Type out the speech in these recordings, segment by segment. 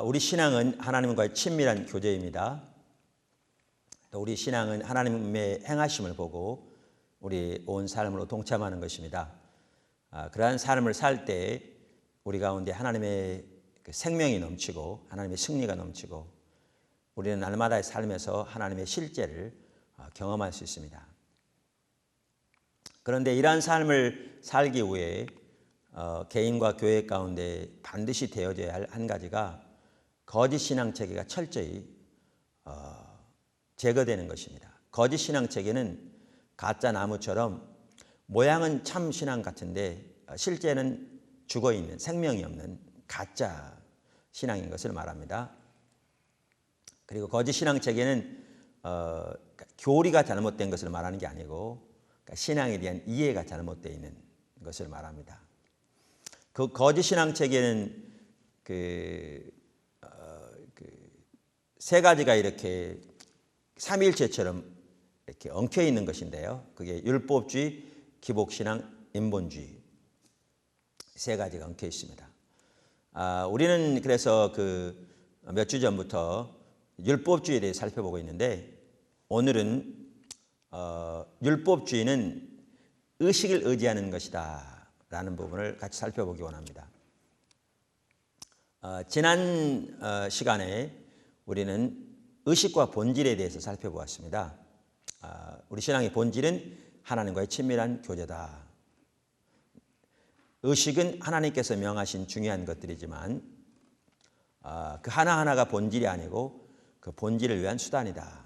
우리 신앙은 하나님과의 친밀한 교제입니다. 또 우리 신앙은 하나님의 행하심을 보고 우리 온 삶으로 동참하는 것입니다. 그러한 삶을 살 때 우리 가운데 하나님의 생명이 넘치고 하나님의 승리가 넘치고 우리는 날마다의 삶에서 하나님의 실제를 경험할 수 있습니다. 그런데 이러한 삶을 살기 위해 개인과 교회 가운데 반드시 되어져야 할 한 가지가 거짓 신앙 체계가 철저히 제거되는 것입니다. 거짓 신앙 체계는 가짜 나무처럼 모양은 참 신앙 같은데 실제는 죽어있는 생명이 없는 가짜 신앙인 것을 말합니다. 그리고 거짓 신앙 체계는 교리가 잘못된 것을 말하는 게 아니고 신앙에 대한 이해가 잘못되어 있는 것을 말합니다. 그 거짓 신앙 체계는 세 가지가 이렇게 삼위일체처럼 이렇게 엉켜 있는 것인데요. 그게 율법주의, 기복신앙, 인본주의 세 가지가 엉켜 있습니다. 우리는 그래서 몇 주 전부터 율법주의에 대해 살펴보고 있는데 오늘은 율법주의는 의식을 의지하는 것이다 라는 부분을 같이 살펴보기 원합니다. 지난 시간에 우리는 의식과 본질에 대해서 살펴보았습니다. 우리 신앙의 본질은 하나님과의 친밀한 교제다. 의식은 하나님께서 명하신 중요한 것들이지만 그 하나하나가 본질이 아니고 그 본질을 위한 수단이다.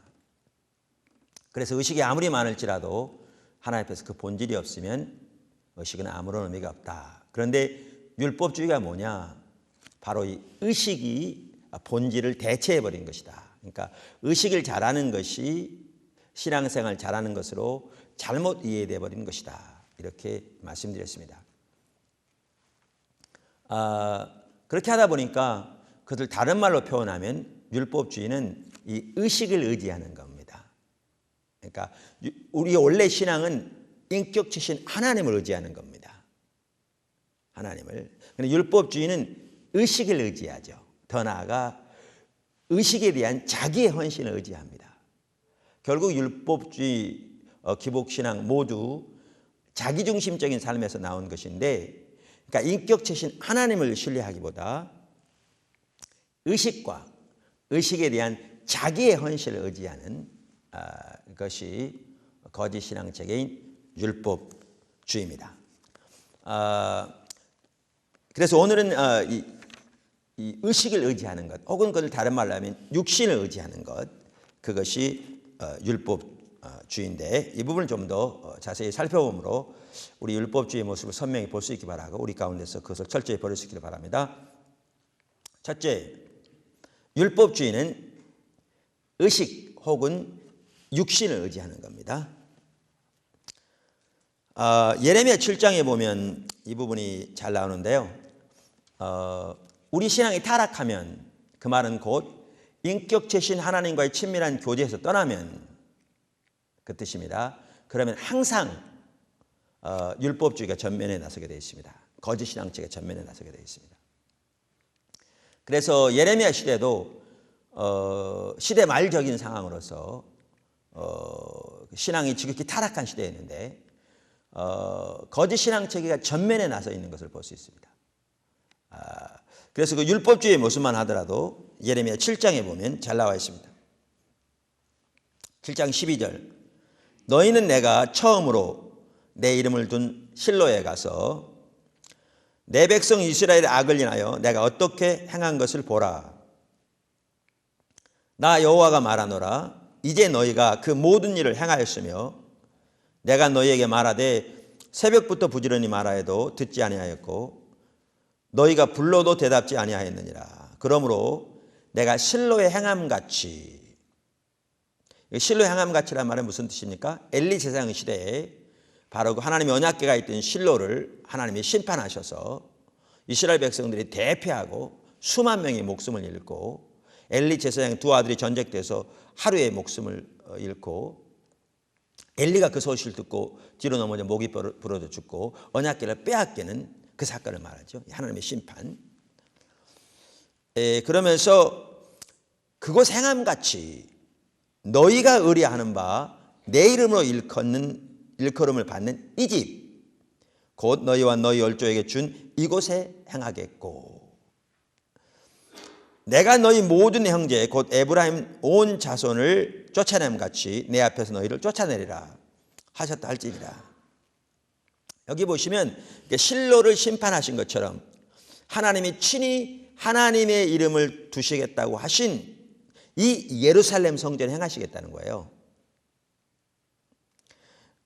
그래서 의식이 아무리 많을지라도 하나님 앞에서 그 본질이 없으면 의식은 아무런 의미가 없다. 그런데 율법주의가 뭐냐? 바로 이 의식이 본질을 대체해버린 것이다. 그러니까 의식을 잘하는 것이 신앙생활 잘하는 것으로 잘못 이해되어 버린 것이다. 이렇게 말씀드렸습니다. 그렇게 하다 보니까 그들 다른 말로 표현하면 율법주의는 이 의식을 의지하는 겁니다. 그러니까 우리 원래 신앙은 인격체신 하나님을 의지하는 겁니다. 하나님을. 그런데 율법주의는 의식을 의지하죠. 더 나아가 의식에 대한 자기의 헌신을 의지합니다. 결국 율법주의, 기복신앙 모두 자기중심적인 삶에서 나온 것인데 그러니까 인격체신 하나님을 신뢰하기보다 의식과 의식에 대한 자기의 헌신을 의지하는 것이 거짓 신앙 체계인 율법주의입니다. 그래서 오늘은 이 의식을 의지하는 것 혹은 그걸 다른 말로 하면 육신을 의지하는 것 그것이 율법주의인데 이 부분을 좀 더 자세히 살펴보므로 우리 율법주의의 모습을 선명히 볼 수 있기 바라고 우리 가운데서 그것을 철저히 버릴 수 있기를 바랍니다. 첫째, 율법주의는 의식 혹은 육신을 의지하는 겁니다. 예레미야 7장에 보면 이 부분이 잘 나오는데요. 우리 신앙이 타락하면 그 말은 곧 인격체신 하나님과의 친밀한 교제에서 떠나면 그 뜻입니다. 그러면 항상 율법주의가 전면에 나서게 되어 있습니다. 거짓 신앙체가 전면에 나서게 되어 있습니다. 그래서 예레미야 시대도 시대 말적인 상황으로서 신앙이 지극히 타락한 시대였는데 거짓 신앙체계가 전면에 나서 있는 것을 볼 수 있습니다. 그래서 그 율법주의의 모습만 하더라도 예레미야 7장에 보면 잘 나와 있습니다. 7장 12절 너희는 내가 처음으로 내 이름을 둔 실로에 가서 내 백성 이스라엘의 악을 인하여 내가 어떻게 행한 것을 보라. 나 여호와가 말하노라. 이제 너희가 그 모든 일을 행하였으며 내가 너희에게 말하되 새벽부터 부지런히 말하여도 듣지 아니하였고 너희가 불러도 대답지 아니하였느니라. 그러므로 내가 실로의 행함같이 실로의 행함같이란 말은 무슨 뜻입니까? 엘리 제사장 시대에 바로 그 하나님의 언약궤가 있던 실로를 하나님이 심판하셔서 이스라엘 백성들이 대피하고 수만 명의 목숨을 잃고 엘리 제사장 두 아들이 전쟁돼서 하루에 목숨을 잃고 엘리가 그 소식을 듣고 뒤로 넘어져 목이 부러져 죽고 언약궤를 빼앗기는 그 사건을 말하죠. 하나님의 심판. 그러면서 그곳 행함같이 너희가 의뢰하는 바 내 이름으로 일컬음을 받는 이 집 곧 너희와 너희 열조에게 준 이곳에 행하겠고 내가 너희 모든 형제 곧 에브라임 온 자손을 쫓아냄 같이 내 앞에서 너희를 쫓아내리라 하셨다 할지니라. 여기 보시면 실로를 심판하신 것처럼 하나님이 친히 하나님의 이름을 두시겠다고 하신 이 예루살렘 성전에 행하시겠다는 거예요.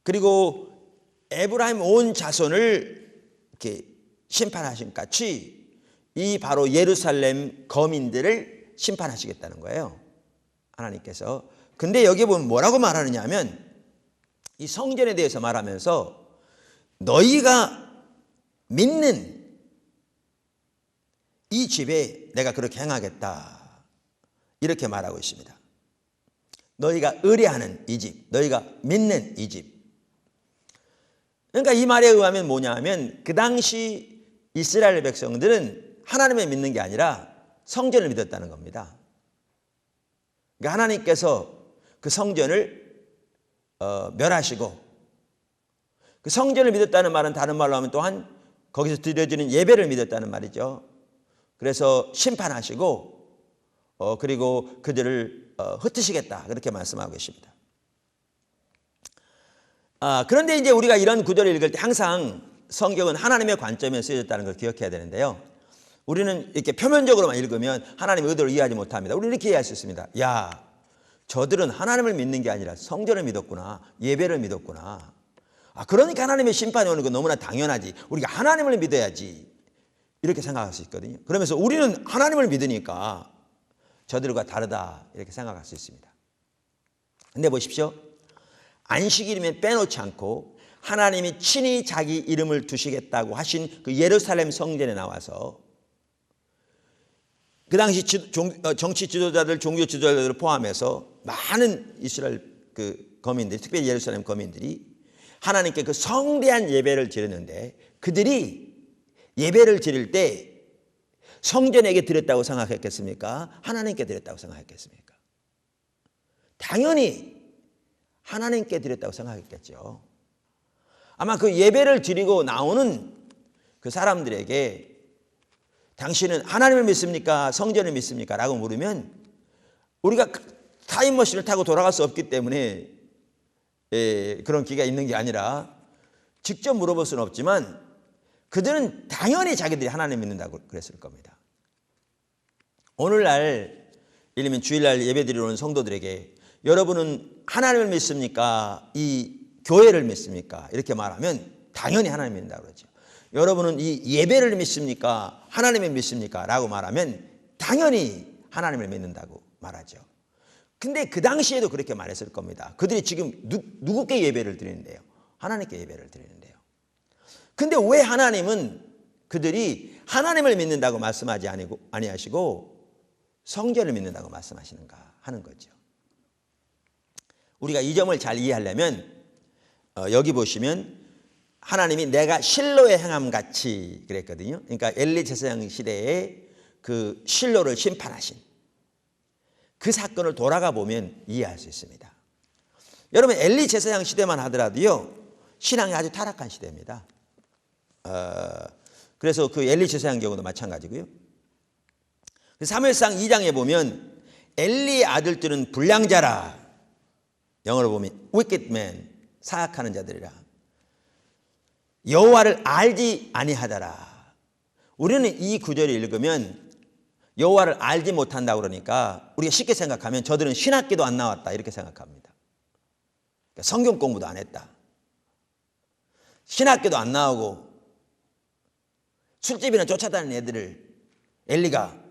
그리고 에브라임 온 자손을 이렇게 심판하신 같이 이 바로 예루살렘 거민들을 심판하시겠다는 거예요. 하나님께서. 근데 여기 보면 뭐라고 말하느냐 하면 이 성전에 대해서 말하면서 너희가 믿는 이 집에 내가 그렇게 행하겠다 이렇게 말하고 있습니다. 너희가 의뢰하는 이 집, 너희가 믿는 이 집. 그러니까 이 말에 의하면 뭐냐 하면 그 당시 이스라엘 백성들은 하나님을 믿는 게 아니라 성전을 믿었다는 겁니다. 그러니까 하나님께서 그 성전을 멸하시고 그 성전을 믿었다는 말은 다른 말로 하면 또한 거기서 드려지는 예배를 믿었다는 말이죠. 그래서 심판하시고 그리고 그들을 흩으시겠다 그렇게 말씀하고 계십니다. 그런데 이제 우리가 이런 구절을 읽을 때 항상 성경은 하나님의 관점에 쓰여졌다는 걸 기억해야 되는데요. 우리는 이렇게 표면적으로만 읽으면 하나님의 의도를 이해하지 못합니다. 우리는 이렇게 이해할 수 있습니다. 야, 저들은 하나님을 믿는 게 아니라 성전을 믿었구나. 예배를 믿었구나. 그러니까 하나님의 심판이 오는 건 너무나 당연하지. 우리가 하나님을 믿어야지. 이렇게 생각할 수 있거든요. 그러면서 우리는 하나님을 믿으니까 저들과 다르다 이렇게 생각할 수 있습니다. 근데 보십시오. 안식일이면 빼놓지 않고 하나님이 친히 자기 이름을 두시겠다고 하신 그 예루살렘 성전에 나와서 그 당시 정치 지도자들, 종교 지도자들을 포함해서 많은 이스라엘 그 거민들이, 특별히 예루살렘 거민들이 하나님께 그 성대한 예배를 드렸는데 그들이 예배를 드릴 때 성전에게 드렸다고 생각했겠습니까? 하나님께 드렸다고 생각했겠습니까? 당연히 하나님께 드렸다고 생각했겠죠. 아마 그 예배를 드리고 나오는 그 사람들에게 당신은 하나님을 믿습니까? 성전을 믿습니까? 라고 물으면 우리가 타임머신을 타고 돌아갈 수 없기 때문에 그런 기회가 있는 게 아니라 직접 물어볼 수는 없지만 그들은 당연히 자기들이 하나님 믿는다고 그랬을 겁니다. 오늘날 예를 들면 주일날 예배드리러 오는 성도들에게 여러분은 하나님을 믿습니까? 이 교회를 믿습니까? 이렇게 말하면 당연히 하나님 믿는다고 그러죠. 여러분은 이 예배를 믿습니까? 하나님을 믿습니까? 라고 말하면 당연히 하나님을 믿는다고 말하죠. 근데 그 당시에도 그렇게 말했을 겁니다. 그들이 지금 누구께 예배를 드리는데요? 하나님께 예배를 드리는데요. 근데 왜 하나님은 그들이 하나님을 믿는다고 말씀하지 아니하시고 성전을 믿는다고 말씀하시는가 하는 거죠. 우리가 이 점을 잘 이해하려면 여기 보시면 하나님이 내가 실로에 행함같이 그랬거든요. 그러니까 엘리 제사장 시대에 그 실로를 심판하신 그 사건을 돌아가 보면 이해할 수 있습니다. 여러분 엘리 제사장 시대만 하더라도요 신앙이 아주 타락한 시대입니다. 그래서 그 엘리 제사장 경우도 마찬가지고요. 사무엘상 2장에 보면 엘리의 아들들은 불량자라. 영어로 보면 wicked man, 사악하는 자들이라. 여호와를 알지 아니하더라. 우리는 이 구절을 읽으면 여호와를 알지 못한다고 그러니까 우리가 쉽게 생각하면 저들은 신학기도 안 나왔다 이렇게 생각합니다. 그러니까 성경 공부도 안 했다. 신학기도 안 나오고 술집이나 쫓아다니는 애들을 엘리가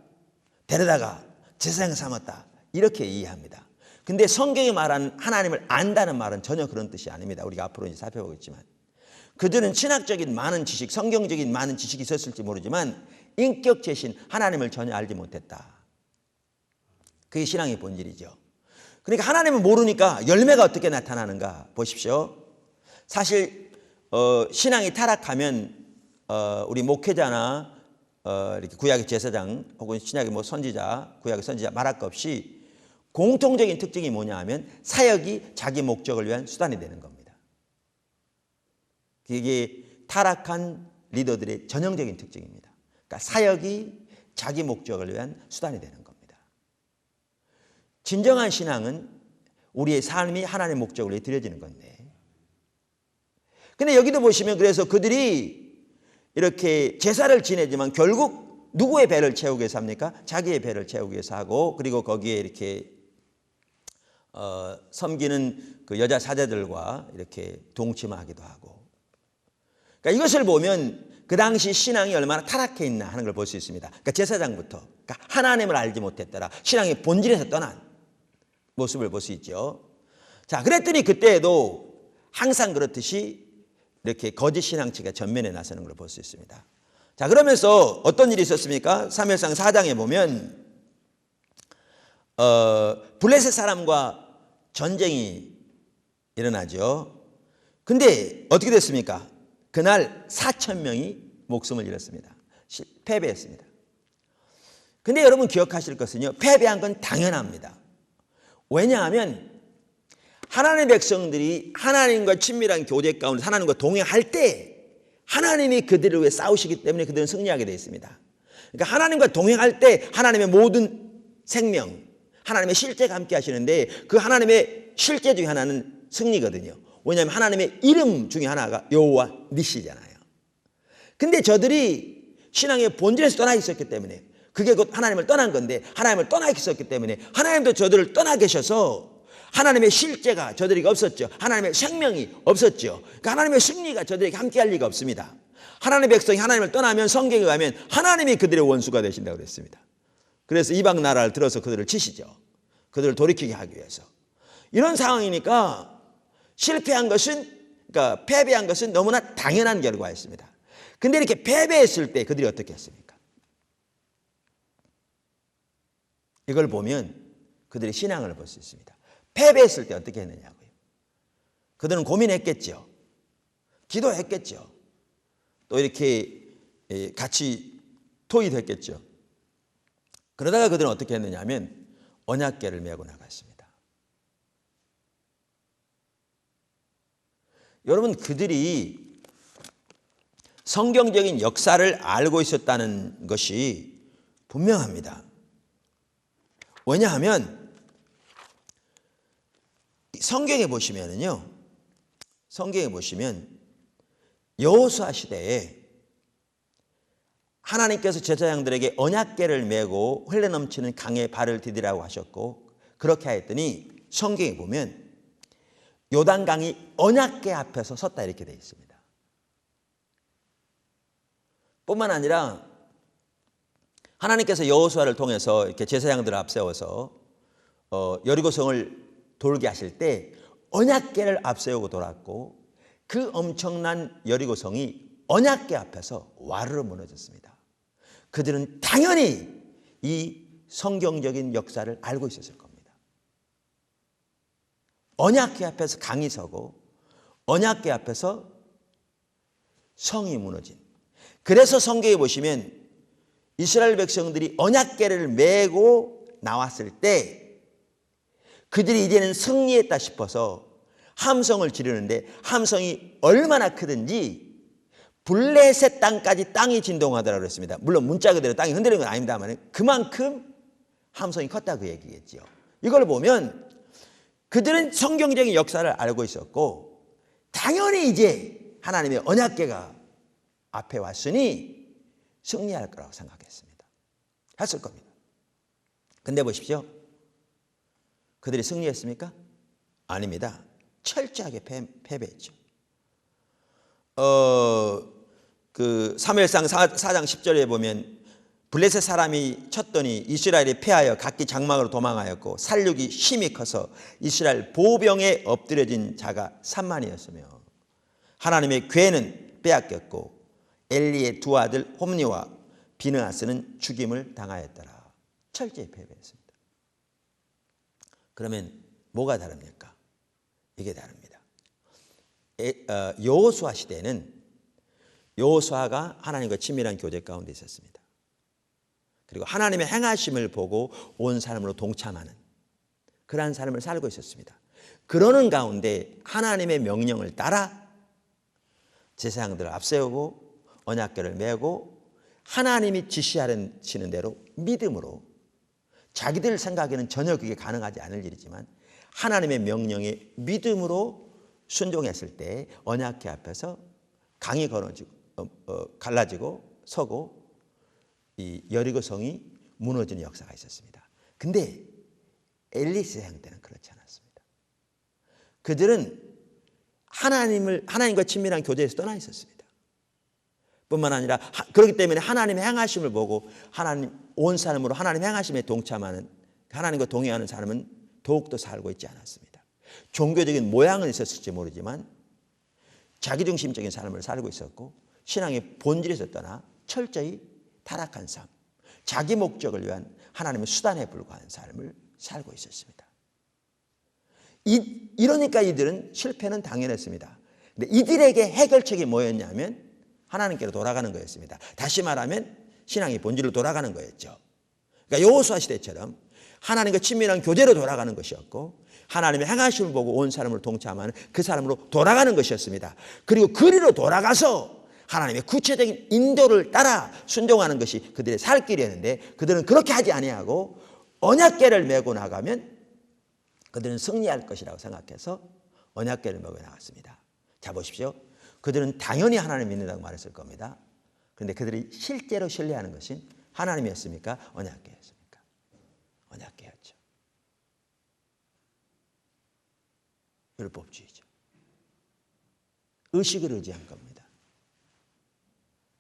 데려다가 제사장 삼았다 이렇게 이해합니다. 근데 성경이 말하는 하나님을 안다는 말은 전혀 그런 뜻이 아닙니다. 우리가 앞으로 이제 살펴보겠지만 그들은 신학적인 많은 지식, 성경적인 많은 지식이 있었을지 모르지만 인격체신 하나님을 전혀 알지 못했다. 그게 신앙의 본질이죠. 그러니까 하나님을 모르니까 열매가 어떻게 나타나는가 보십시오. 사실 신앙이 타락하면 우리 목회자나 이렇게 구약의 제사장 혹은 신약의 뭐 선지자, 구약의 선지자 말할 것 없이 공통적인 특징이 뭐냐 하면 사역이 자기 목적을 위한 수단이 되는 겁니다. 이게 타락한 리더들의 전형적인 특징입니다. 그러니까 사역이 자기 목적을 위한 수단이 되는 겁니다. 진정한 신앙은 우리의 삶이 하나님의 목적을 위해 드려지는 건데, 근데 여기도 보시면 그래서 그들이 이렇게 제사를 지내지만 결국 누구의 배를 채우기 위해서 합니까? 자기의 배를 채우기 위해서 하고, 그리고 거기에 이렇게 섬기는 그 여자 사제들과 이렇게 동침하기도 하고. 그러니까 이것을 보면 그 당시 신앙이 얼마나 타락해 있나 하는 걸 볼 수 있습니다. 그러니까 제사장부터, 그러니까 하나님을 알지 못했더라, 신앙의 본질에서 떠난 모습을 볼 수 있죠. 자, 그랬더니 그때에도 항상 그렇듯이 이렇게 거짓 신앙치가 전면에 나서는 걸 볼 수 있습니다. 자, 그러면서 어떤 일이 있었습니까? 사무엘상 4장에 보면 블레셋 사람과 전쟁이 일어나죠. 근데 어떻게 됐습니까? 그날 4,000명이 목숨을 잃었습니다. 패배했습니다. 근데 여러분 기억하실 것은요, 패배한 건 당연합니다. 왜냐하면 하나님의 백성들이 하나님과 친밀한 교제 가운데 하나님과 동행할 때 하나님이 그들을 위해 싸우시기 때문에 그들은 승리하게 되어 있습니다. 그러니까 하나님과 동행할 때 하나님의 모든 생명, 하나님의 실제가 함께 하시는데 그 하나님의 실제 중에 하나는 승리거든요. 왜냐하면 하나님의 이름 중에 하나가 여호와 니시잖아요. 근데 저들이 신앙의 본질에서 떠나 있었기 때문에, 그게 곧 하나님을 떠난 건데 하나님을 떠나 있었기 때문에 하나님도 저들을 떠나 계셔서 하나님의 실제가 저들에게 없었죠. 하나님의 생명이 없었죠. 그러니까 하나님의 승리가 저들에게 함께할 리가 없습니다. 하나님의 백성이 하나님을 떠나면, 성경에 가면 하나님이 그들의 원수가 되신다고 그랬습니다. 그래서 이방 나라를 들어서 그들을 치시죠. 그들을 돌이키게 하기 위해서. 이런 상황이니까 실패한 것은, 그러니까 패배한 것은 너무나 당연한 결과였습니다. 근데 이렇게 패배했을 때 그들이 어떻게 했습니까? 이걸 보면 그들의 신앙을 볼 수 있습니다. 패배했을 때 어떻게 했느냐고요. 그들은 고민했겠죠. 기도했겠죠. 또 이렇게 같이 토의했겠죠. 그러다가 그들은 어떻게 했느냐 하면 언약궤를 메고 나갔습니다. 여러분, 그들이 성경적인 역사를 알고 있었다는 것이 분명합니다. 왜냐하면 성경에 보시면은요, 성경에 보시면 여호수아 시대에 하나님께서 제사장들에게 언약궤를 메고 흘러넘치는 강에 발을 디디라고 하셨고, 그렇게 하였더니 성경에 보면 요단강이 언약궤 앞에서 섰다 이렇게 되어 있습니다. 뿐만 아니라 하나님께서 여호수아를 통해서 이렇게 제사장들을 앞세워서 여리고성을 돌게 하실 때 언약궤를 앞세우고 돌았고, 그 엄청난 여리고성이 언약궤 앞에서 와르르 무너졌습니다. 그들은 당연히 이 성경적인 역사를 알고 있었을 겁니다. 언약궤 앞에서 강이 서고 언약궤 앞에서 성이 무너진, 그래서 성경에 보시면 이스라엘 백성들이 언약궤를 메고 나왔을 때 그들이 이제는 승리했다 싶어서 함성을 지르는데, 함성이 얼마나 크든지 블레셋 땅까지 땅이 진동하더라고 그랬습니다. 물론 문자 그대로 땅이 흔들리는 건 아닙니다만 그만큼 함성이 컸다 그 얘기겠죠. 이걸 보면 그들은 성경적인 역사를 알고 있었고, 당연히 이제 하나님의 언약궤가 앞에 왔으니 승리할 거라고 생각했습니다. 했을 겁니다. 근데 보십시오. 그들이 승리했습니까? 아닙니다. 철저하게 패배했죠. 그 사무엘상 4장 10절에 보면 블레셋 사람이 쳤더니 이스라엘이 패하여 각기 장막으로 도망하였고 살육이 힘이 커서 이스라엘 보병에 엎드려진 자가 3만이었으며 하나님의 궤는 빼앗겼고 엘리의 두 아들 홈니와 비느하스는 죽임을 당하였더라. 철저히 패배했습니다. 그러면 뭐가 다릅니까? 이게 다릅니다. 여호수아 시대에는 여호수아가 하나님과 친밀한 교제 가운데 있었습니다. 그리고 하나님의 행하심을 보고 온 삶으로 동참하는 그러한 삶을 살고 있었습니다. 그러는 가운데 하나님의 명령을 따라 제사장들을 앞세우고 언약궤를 메고 하나님이 지시하시는 대로 믿음으로, 자기들 생각에는 전혀 그게 가능하지 않을 일이지만 하나님의 명령에 믿음으로 순종했을 때 언약궤 앞에서 강이 갈라지고 서고 이 여리고 성이 무너지는 역사가 있었습니다. 근데 엘리 제사장 때는 그렇지 않았습니다. 그들은 하나님과 친밀한 교제에서 떠나 있었습니다. 뿐만 아니라 그렇기 때문에 하나님의 행하심을 보고 온 삶으로 하나님의 행하심에 동참하는, 하나님과 동행하는 삶은 더욱더 살고 있지 않았습니다. 종교적인 모양은 있었을지 모르지만 자기중심적인 삶을 살고 있었고 신앙의 본질에서 떠나 철저히 타락한 삶, 자기 목적을 위한 하나님의 수단에 불과한 삶을 살고 있었습니다. 이러니까 이들은 실패는 당연했습니다. 근데 이들에게 해결책이 뭐였냐면 하나님께로 돌아가는 거였습니다. 다시 말하면 신앙의 본질로 돌아가는 거였죠. 그러니까 여호수아 시대처럼 하나님과 친밀한 교제로 돌아가는 것이었고 하나님의 행하심을 보고 온 사람으로 동참하는 그 사람으로 돌아가는 것이었습니다. 그리고 그리로 돌아가서 하나님의 구체적인 인도를 따라 순종하는 것이 그들의 살 길이었는데 그들은 그렇게 하지 아니하고 언약궤를 메고 나가면 그들은 승리할 것이라고 생각해서 언약궤를 메고 나갔습니다. 자 보십시오. 그들은 당연히 하나님을 믿는다고 말했을 겁니다. 그런데 그들이 실제로 신뢰하는 것은 하나님이었습니까? 언약궤였습니까? 언약궤였죠. 율법주의죠. 의식을 의지한 겁니다.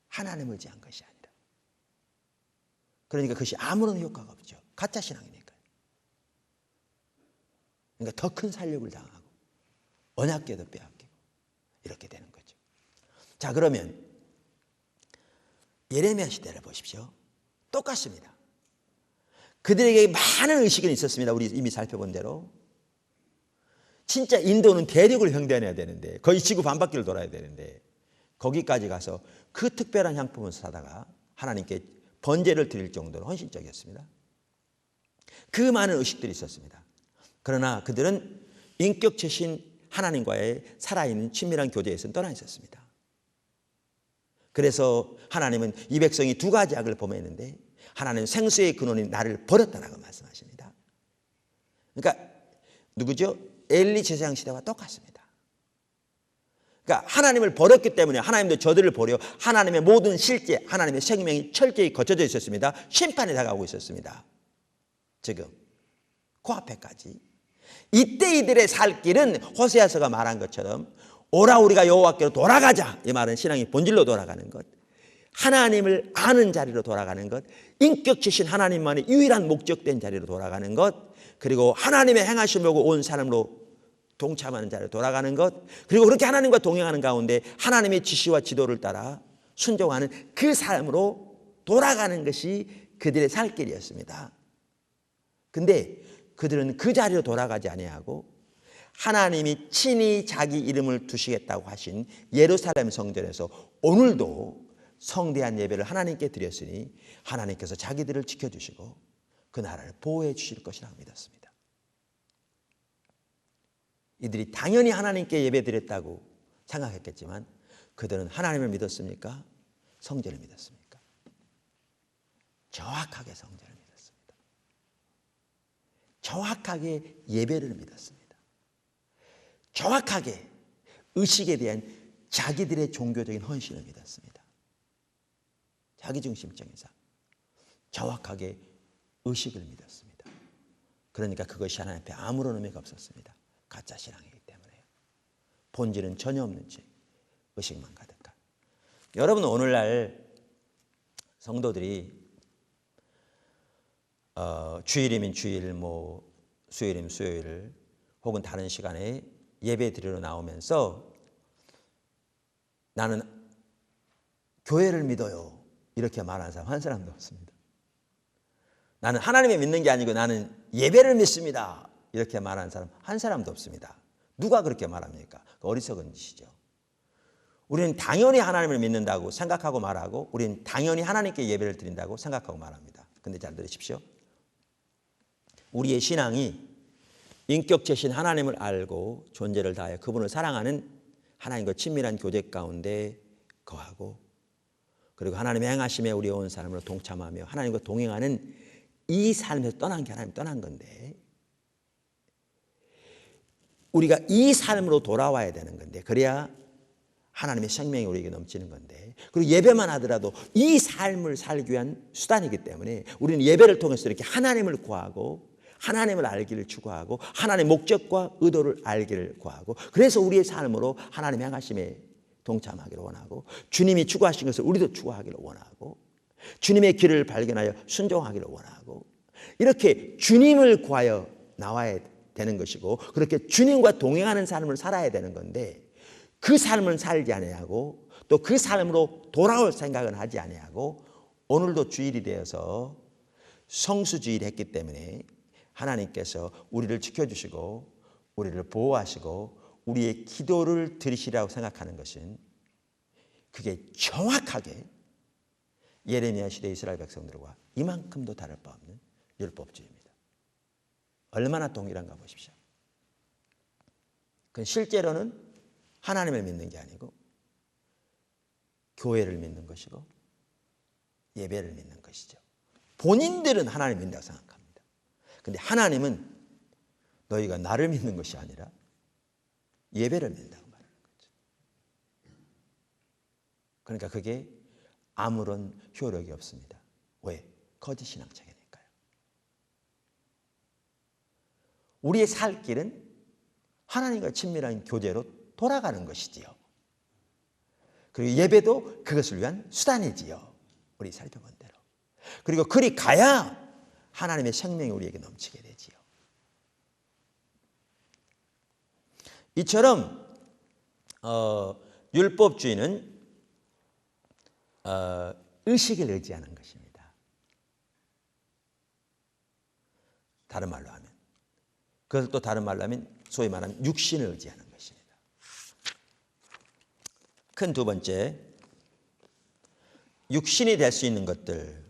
하나님을 의지한 것이 아니라. 그러니까 그것이 아무런 효과가 없죠. 가짜 신앙이니까요. 그러니까 더 큰 살육을 당하고 언약궤도 빼앗기고 이렇게 되는 거죠. 자 그러면 예레미야 시대를 보십시오. 똑같습니다. 그들에게 많은 의식은 있었습니다. 우리 이미 살펴본 대로. 진짜 인도는 대륙을 형대해야 되는데 거의 지구 반바퀴를 돌아야 되는데 거기까지 가서 그 특별한 향품을 사다가 하나님께 번제를 드릴 정도로 헌신적이었습니다. 그 많은 의식들이 있었습니다. 그러나 그들은 인격체신 하나님과의 살아있는 친밀한 교제에서는 떠나 있었습니다. 그래서 하나님은 이 백성이 두 가지 악을 범했는데 하나님은 생수의 근원인 나를 버렸다라고 말씀하십니다. 그러니까 누구죠? 엘리 제사장 시대와 똑같습니다. 그러니까 하나님을 버렸기 때문에 하나님도 저들을 버려 하나님의 모든 실제, 하나님의 생명이 철저히 거쳐져 있었습니다. 심판이 다가오고 있었습니다. 지금 코앞에까지. 이때 이들의 살 길은 호세아서가 말한 것처럼 오라 우리가 여호와께로 돌아가자. 이 말은 신앙의 본질로 돌아가는 것. 하나님을 아는 자리로 돌아가는 것. 인격체신 하나님만의 유일한 목적된 자리로 돌아가는 것. 그리고 하나님의 행하심을 보고 온 사람으로 동참하는 자리로 돌아가는 것. 그리고 그렇게 하나님과 동행하는 가운데 하나님의 지시와 지도를 따라 순종하는 그 삶으로 돌아가는 것이 그들의 살 길이었습니다. 근데 그들은 그 자리로 돌아가지 아니하고 하나님이 친히 자기 이름을 두시겠다고 하신 예루살렘 성전에서 오늘도 성대한 예배를 하나님께 드렸으니 하나님께서 자기들을 지켜주시고 그 나라를 보호해 주실 것이라고 믿었습니다. 이들이 당연히 하나님께 예배 드렸다고 생각했겠지만 그들은 하나님을 믿었습니까? 성전을 믿었습니까? 정확하게 성전을 믿었습니다. 정확하게 예배를 믿었습니다. 정확하게 의식에 대한 자기들의 종교적인 헌신을 믿었습니다. 자기중심적인 삶. 정확하게 의식을 믿었습니다. 그러니까 그것이 하나님 앞에 아무런 의미가 없었습니다. 가짜 신앙이기 때문에요. 본질은 전혀 없는 채 의식만 가득한. 여러분 오늘날 성도들이 주일이면 주일, 수요일이면 수요일 혹은 다른 시간에 예배 드리러 나오면서 나는 교회를 믿어요. 이렇게 말하는 사람 한 사람도 없습니다. 나는 하나님을 믿는 게 아니고 나는 예배를 믿습니다. 이렇게 말하는 사람 한 사람도 없습니다. 누가 그렇게 말합니까? 어리석은 짓이죠. 우리는 당연히 하나님을 믿는다고 생각하고 말하고 우리는 당연히 하나님께 예배를 드린다고 생각하고 말합니다. 근데 잘 들으십시오. 우리의 신앙이 인격체신 하나님을 알고 존재를 다하여 그분을 사랑하는 하나님과 친밀한 교제 가운데 거하고, 그리고 하나님의 행하심에 우리 온 삶으로 동참하며 하나님과 동행하는 이 삶에서 떠난 게 하나님 떠난 건데, 우리가 이 삶으로 돌아와야 되는 건데, 그래야 하나님의 생명이 우리에게 넘치는 건데, 그리고 예배만 하더라도 이 삶을 살기 위한 수단이기 때문에 우리는 예배를 통해서 이렇게 하나님을 구하고 하나님을 알기를 추구하고 하나님의 목적과 의도를 알기를 구하고, 그래서 우리의 삶으로 하나님의 행하심에 동참하기를 원하고, 주님이 추구하신 것을 우리도 추구하기를 원하고, 주님의 길을 발견하여 순종하기를 원하고, 이렇게 주님을 구하여 나와야 되는 것이고, 그렇게 주님과 동행하는 삶을 살아야 되는 건데, 그 삶을 살지 아니하고 또 그 삶으로 돌아올 생각은 하지 아니하고 오늘도 주일이 되어서 성수주일을 했기 때문에 하나님께서 우리를 지켜주시고 우리를 보호하시고 우리의 기도를 들으시라고 생각하는 것은, 그게 정확하게 예레미야 시대 이스라엘 백성들과 이만큼도 다를 바 없는 율법주의입니다. 얼마나 동일한가 보십시오. 그건 실제로는 하나님을 믿는 게 아니고 교회를 믿는 것이고 예배를 믿는 것이죠. 본인들은 하나님 믿는다고 생각합니다. 그런데 하나님은 너희가 나를 믿는 것이 아니라 예배를 믿는다고 말하는 거죠. 그러니까 그게 아무런 효력이 없습니다. 왜? 거짓 신앙체계니까요. 우리의 살 길은 하나님과 친밀한 교제로 돌아가는 것이지요. 그리고 예배도 그것을 위한 수단이지요. 우리 살펴본 대로. 그리고 그리 가야 하나님의 생명이 우리에게 넘치게 되지요. 이처럼 율법주의는 의식을 의지하는 것입니다. 다른 말로 하면, 그것을 또 다른 말로 하면 소위 말하는 육신을 의지하는 것입니다. 큰 두 번째, 육신이 될 수 있는 것들,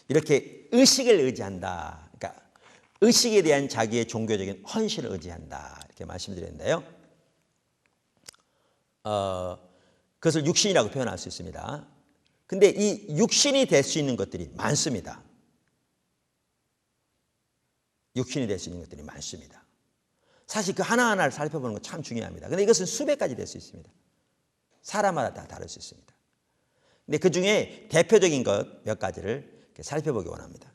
이렇게 의식을 의지한다. 그러니까 의식에 대한 자기의 종교적인 헌신을 의지한다. 이렇게 말씀드렸는데요. 그것을 육신이라고 표현할 수 있습니다. 근데 이 육신이 될 수 있는 것들이 많습니다. 육신이 될 수 있는 것들이 많습니다. 사실 그 하나하나를 살펴보는 건 참 중요합니다. 근데 이것은 수백 가지 될 수 있습니다. 사람마다 다 다를 수 있습니다. 근데 그 중에 대표적인 것 몇 가지를 살펴보기 원합니다.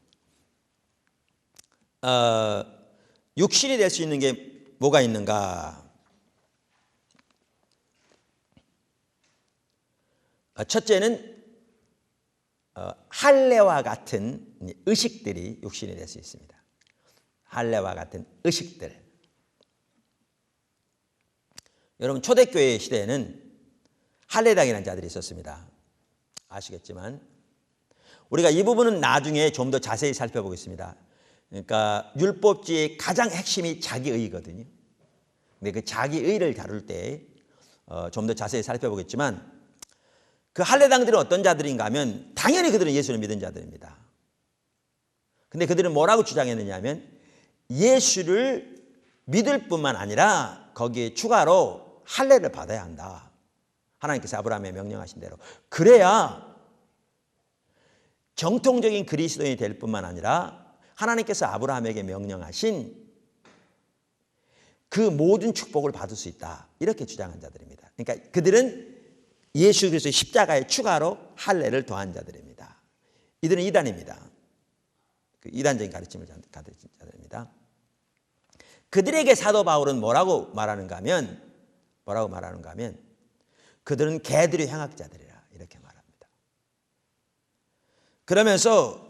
육신이 될 수 있는 게 뭐가 있는가? 첫째는 할례와 같은 의식들이 육신이 될 수 있습니다. 할례와 같은 의식들. 여러분, 초대교회 시대에는 할례당이라는 자들이 있었습니다. 아시겠지만 우리가 이 부분은 나중에 좀 더 자세히 살펴보겠습니다. 그러니까 율법주의의 가장 핵심이 자기의거든요. 근데 그 자기의를 다룰 때 좀 더 자세히 살펴보겠지만, 그 할례당들은 어떤 자들인가 하면 당연히 그들은 예수를 믿은 자들입니다. 근데 그들은 뭐라고 주장했느냐 하면, 예수를 믿을 뿐만 아니라 거기에 추가로 할례를 받아야 한다. 하나님께서 아브라함에 명령하신 대로. 그래야 정통적인 그리스도인이 될 뿐만 아니라 하나님께서 아브라함에게 명령하신 그 모든 축복을 받을 수 있다. 이렇게 주장한 자들입니다. 그러니까 그들은 예수 그리스도의 십자가에 추가로 할례를 더한 자들입니다. 이들은 이단입니다. 그 이단적인 가르침을 가르친 자들입니다. 그들에게 사도 바울은 뭐라고 말하는가 하면 그들은 개들의 행악자들이라 이렇게 말합니다. 그러면서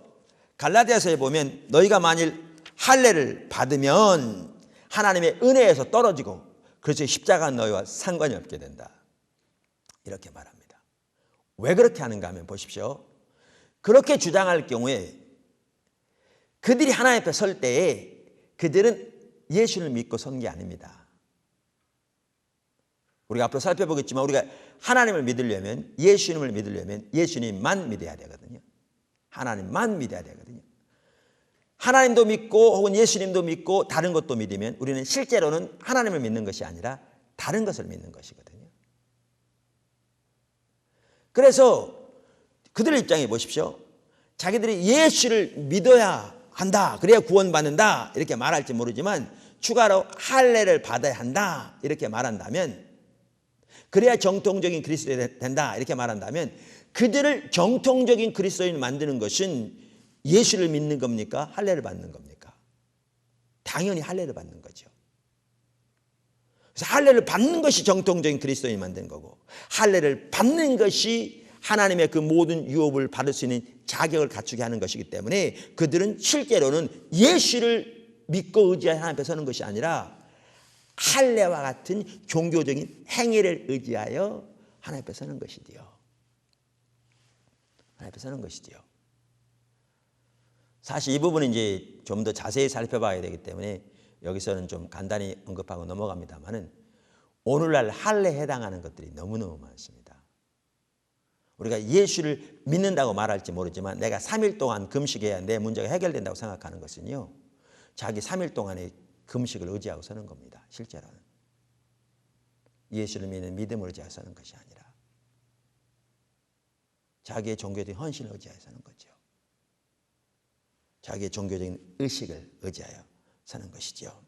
갈라디아서에 보면 너희가 만일 할례를 받으면 하나님의 은혜에서 떨어지고 그래서 십자가는 너희와 상관이 없게 된다. 이렇게 말합니다. 왜 그렇게 하는가 하면 보십시오. 그렇게 주장할 경우에 그들이 하나님 앞에 설 때에 그들은 예수를 믿고 선 게 아닙니다. 우리가 앞으로 살펴보겠지만 우리가 하나님을 믿으려면, 예수님을 믿으려면 예수님만 믿어야 되거든요. 하나님만 믿어야 되거든요. 하나님도 믿고 혹은 예수님도 믿고 다른 것도 믿으면 우리는 실제로는 하나님을 믿는 것이 아니라 다른 것을 믿는 것이거든요. 그래서 그들의 입장에 보십시오. 자기들이 예수를 믿어야 한다, 그래야 구원받는다 이렇게 말할지 모르지만 추가로 할례를 받아야 한다 이렇게 말한다면, 그래야 정통적인 그리스도인이 된다 이렇게 말한다면, 그들을 정통적인 그리스도인을 만드는 것은 예수를 믿는 겁니까? 할례를 받는 겁니까? 당연히 할례를 받는 거죠. 그래서 할례를 받는 것이 정통적인 그리스도인이 만드는 거고, 할례를 받는 것이 하나님의 그 모든 유업을 받을 수 있는 자격을 갖추게 하는 것이기 때문에 그들은 실제로는 예수를 믿고 의지하여 하나님 앞에 서는 것이 아니라 할례와 같은 종교적인 행위를 의지하여 하나님 앞에 서는 것이지요. 하나님 앞에 서는 것이지요. 사실 이 부분은 이제 좀 더 자세히 살펴봐야 되기 때문에 여기서는 좀 간단히 언급하고 넘어갑니다만은, 오늘날 할례에 해당하는 것들이 너무너무 많습니다. 우리가 예수를 믿는다고 말할지 모르지만 내가 3일 동안 금식해야 내 문제가 해결된다고 생각하는 것은요, 자기 3일 동안의 금식을 의지하고 서는 겁니다. 실제로는 예수를 믿는 믿음을 의지하여 서는 것이 아니라 자기의 종교적인 헌신을 의지하여 서는 거죠. 자기의 종교적인 의식을 의지하여 서는 것이죠.